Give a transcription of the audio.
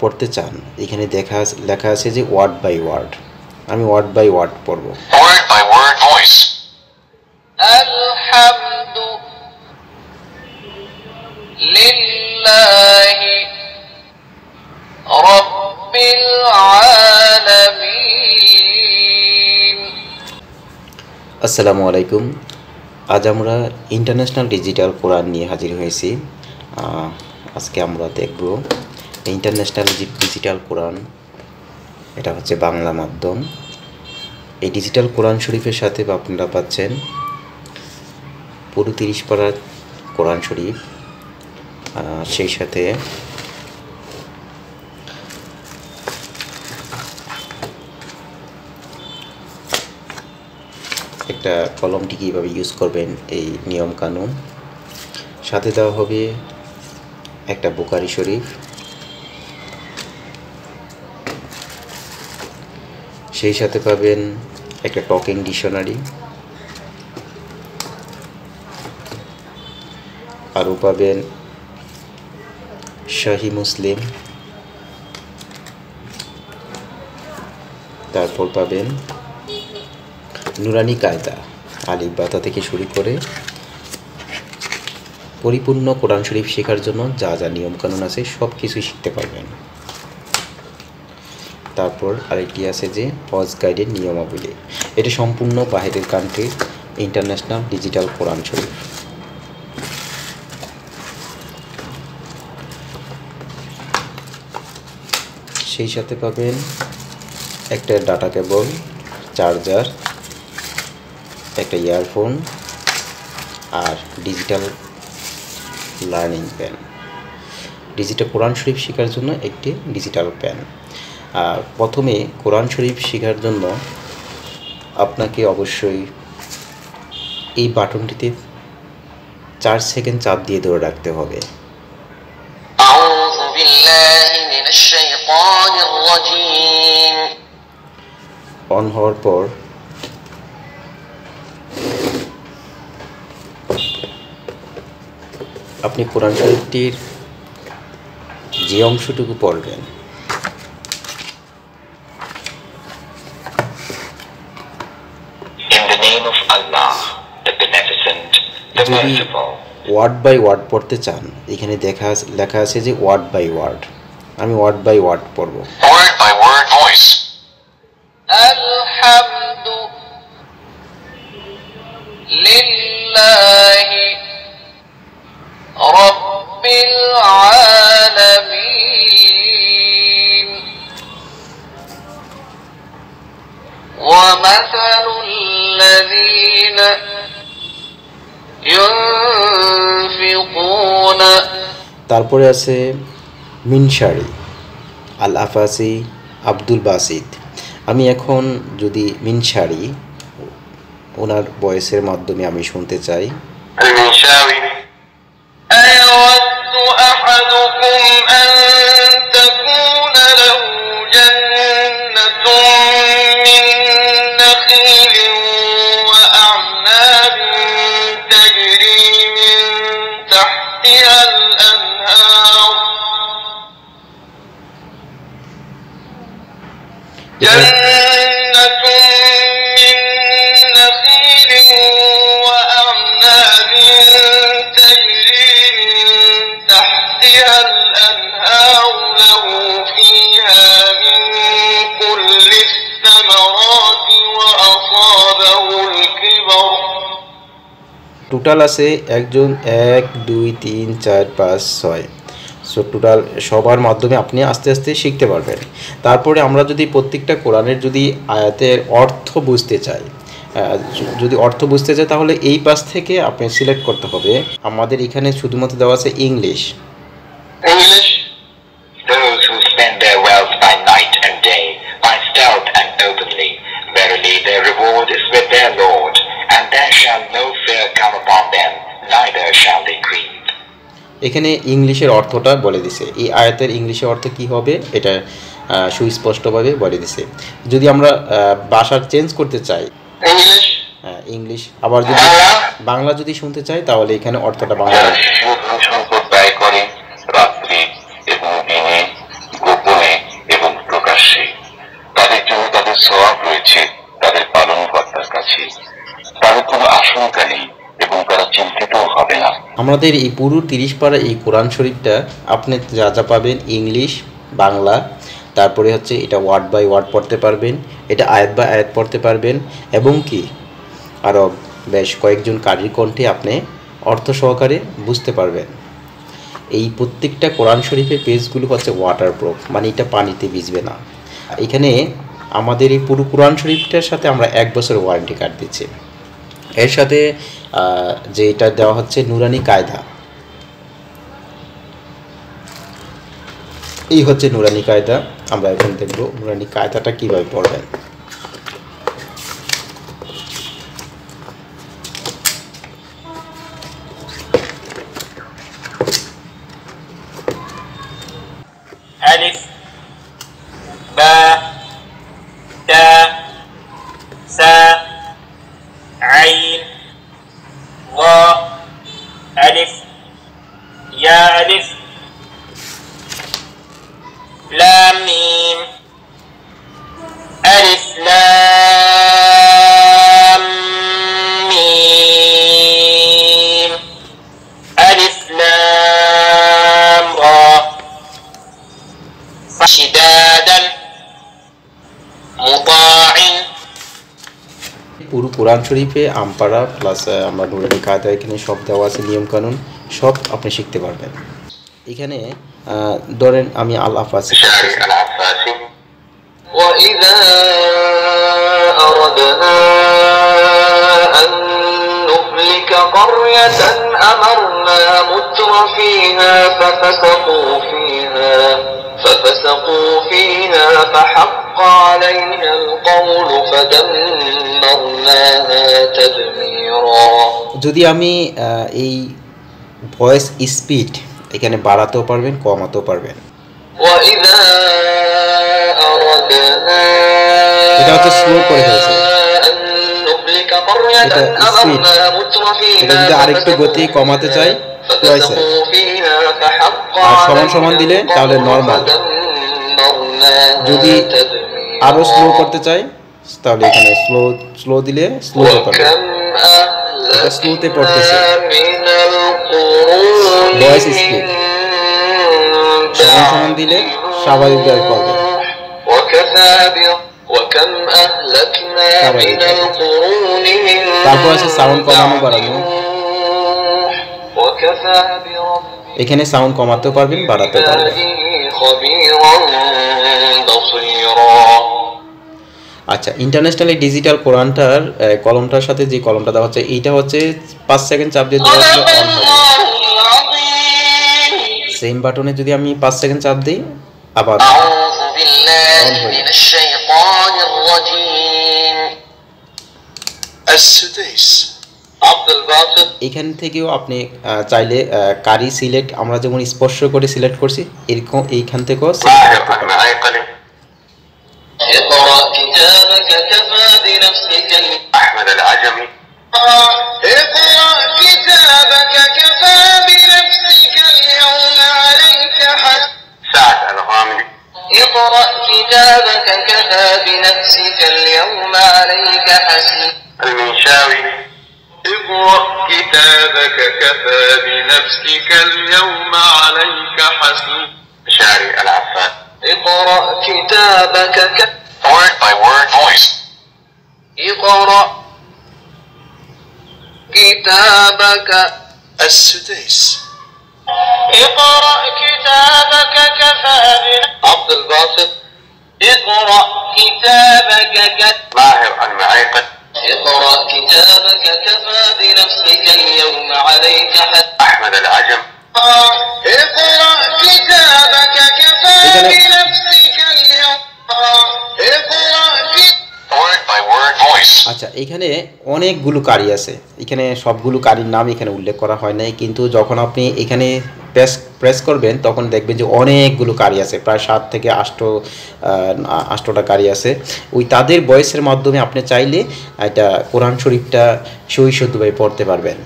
পড়তে চান, এখানে লেখা আছে যে ওয়ার্ড বাই ওয়ার্ড। আমি ওয়ার্ড বাই ওয়ার্ড পড়ব। Word by word voice. আলহামদু লিল্লাহি রাব্বিল আলামিন। আসসালামু আলাইকুম। আজ আমরা ইন্টারন্যাশনাল ডিজিটাল কোরআন নিয়ে হাজির হয়েছি। আজকে আমরা দেখব ইন্টারন্যাশনাল ডিজিটাল কোরআন। এটা হচ্ছে বাংলা মাধ্যম। এই ডিজিটাল কোরআন শরীফের সাথে আপনারা পাচ্ছেন পুরো 30 পারার কোরআন শরীফ, সেই সাথে একটা কলমটি কীভাবে ইউজ করবেন এই নিয়ম কানুন, সাথে দেওয়া হবে একটা বুখারী শরীফ, সেই সাথে পাবেন একটা টকিং ডিকশনারি, আরও পাবেন শাহী মুসলিম, তারপর পাবেন নুরানি কায়দা আলিফ বাতা থেকে শুরু করে পরিপূর্ণ কোরআন শরীফ শেখার জন্য যা যা নিয়মকানুন আছে সব কিছুই শিখতে পারবেন। তারপর আরেকটি আছে যে হজ গাইডের নিয়মাবলী। এটি সম্পূর্ণ বাহিরের কান্ট্রির ইন্টারন্যাশনাল ডিজিটাল কোরআন শরীফ। সেই সাথে পাবেন একটা ডাটা কেবল, চার্জার, একটা ইয়ারফোন আর ডিজিটাল লার্নিং পেন। ডিজিটাল কোরআন শরীফ শেখার জন্য একটি ডিজিটাল পেন। প্রথমে কোরআন শরীফ শেখার জন্য আপনাকে অবশ্যই এই বাটনটিতে 4 সেকেন্ড চাপ দিয়ে ধরে রাখতে হবে। অন হওয়ার পর আপনি কোরআন শরীফটির যে অংশটুকু পড়বেন যদি ওয়ার্ড বাই ওয়ার্ড পড়তে চান, এখানে লেখা আছে যে ওয়ার্ড বাই ওয়ার্ড। আমি ওয়ার্ড বাই ওয়ার্ড পড়ব। Word by word voice. আলহামদু লিল্লাহি রাব্বিল আলামিন। ওয়া মাসালুল লাযীনা ইউনফিকুনা। তারপরে আছে মিনশারি, আল আফাসি, আব্দুল বাসিত। আমি এখন যদি মিনশারি ওনার ভয়েসের মাধ্যমে আমি শুনতে চাই। أيود أحدكم أن تكون له جنة من نخيل وأعناب تجري من تحتها الأنهار جنة من نخيل وأعناب تجري من تحتها الأنهار له فيها من كل الثمرات وأصابه الكبر। টোটাল আছে একজন 1 2 3 4 5 6। সো টোটাল সবার মাধ্যমে আপনি আস্তে আস্তে শিখতে পারবেন। তারপরে আমরা যদি প্রত্যেকটা কোরআনের যদি আয়াতের অর্থ বুঝতে চাই, তাহলে এই পাশ থেকে আপনি সিলেক্ট করতে হবে। আমাদের এখানে শুধুমাত্র দেওয়া আছে English. Those who spend their wealth by night and day, by stealth and openly, verily their reward is with their Lord, and there shall no fear come upon them, neither shall they grieve. এখানে ইংলিশের অর্থটা বলে দিছে। এই আয়াতের ইংলিশের অর্থ কি হবে এটা সুস্পষ্টভাবে বলে দিছে। যদি আমরা ভাষা চেঞ্জ করতে চাই, ইংলিশ, আবার যদি বাংলা যদি শুনতে চাই, তাহলে এখানে অর্থটা বাংলা। আমাদের এই পুরো 30 পারা এই কোরআন শরীফটা আপনি যা যা পাবেন ইংলিশ, বাংলা, তারপরে হচ্ছে এটা ওয়ার্ড বাই ওয়ার্ড পড়তে পারবেন, এটা আয়াত বাই আয়াত পড়তে পারবেন, এবং কি আরও বেশ কয়েকজন কারির কণ্ঠে আপনি অর্থ সহকারে বুঝতে পারবেন। এই প্রত্যেকটা কোরআন শরীফের পেজগুলো হচ্ছে ওয়াটারপ্রুফ, মানে এটা পানিতে ভিজবে না। এখানে আমাদের এই পুরো কোরআন শরীফটার সাথে আমরা 1 বছরের ওয়ারেন্টি কার্ড দিচ্ছি। এর সাথে যে এটা দেওয়া হচ্ছে নুরানি কায়দা, এই হচ্ছে নুরানি কায়দা। আমরা এখন দেখব নুরানি কায়দাটা কীভাবে পড়বেন। ألف باء تاء ساء عين ظاء ألف يا ألف لام ميم ألف لام ميم ألف لام را شدادا مطاع। পুরো কোরআন শরীফে আমপাড়া প্লাস আমরা নুরানি কায়দা এখানে সব দেওয়া আছে, নিয়মকানুন সব আপনি শিখতে পারবেন। এখানে ধরেন আমি আল আফাসি وإذا أردنا أن نهلك قرية أمرنا متر فيها ففسقوا فيها فحق عليها القول فدمرناها تدميرا। যদি আমি এই ভয়েস স্পিড এখানে বাড়াতেও পারবেন, কমাতেও পারবেন। وإذا أردنا এটা হচ্ছে স্লো করে ফেলছে, أن نهلك قرية أمرنا متر فيها এটা যদি আরেকটু গতি কমাতে চাই তো আছে, আর সমান সমান দিলে তাহলে নরমাল। যদি আরো স্লো করতে চাই তাহলে এখানে স্লো দিলে স্লো হতে পারবে। এটা স্লোতে পড়তেছে, ভয়েস স্পিড সমান সমান দিলে স্বাভাবিকভাবে পড়বে। তারপর আছে সাউন্ড কমানো বাড়ানো, এখানে সাউন্ড কমাতেও পারবেন, বাড়াতেও পারবেন। আচ্ছা, ইন্টারন্যাশনাল ডিজিটাল কোরআনটার কলমটার সাথে যে কলমটা দেওয়া হচ্ছে এইটা হচ্ছে 5 সেকেন্ড চাপ দিয়ে দেওয়া হলে অন হবে। সেম বাটনে যদি আমি 5 সেকেন্ড চাপ দিই আবার অন হয়ে এখান থেকেও আপনি চাইলে কারি সিলেক্ট, আমরা যেমন স্পর্শ করে সিলেক্ট করছি এরকম এইখান থেকেও সিলেক্ট করতে পারবেন। اقرأ كتابك كفى بنفسك أحمد العجمي اقرأ كتابك كفى بنفسك اليوم عليك حسب سعد الغامدي اقرأ كتابك كفى بنفسك اليوم عليك حسب المنشاوي اقرأ كتابك كفى بنفسك اليوم عليك حسب شاري العفان اقرأ كتابك word by word voice اقرأ كتابك السديس اقرأ كتابك كفى عبد الباسط اقرأ كتابك ماهر المعيقد اقرأ كتابك كفى بنفسك اليوم عليك أحمد العجم اقرأ كتابك كفى بنفسك اليوم اقرأ word by word voice। আচ্ছা, এখানে অনেকগুলো কারি আছে, এখানে সবগুলো কারির নাম এখানে উল্লেখ করা হয় নাই, কিন্তু যখন আপনি এখানে প্রেস করবেন তখন দেখবেন যে অনেকগুলো কারি আছে, প্রায় 7 থেকে 8টা কারি আছে। ওই তাদের ভয়েসের মাধ্যমে আপনি চাইলে এটা কোরআন শরীফটা সহিষ্ণুভাবে পড়তে পারবেন।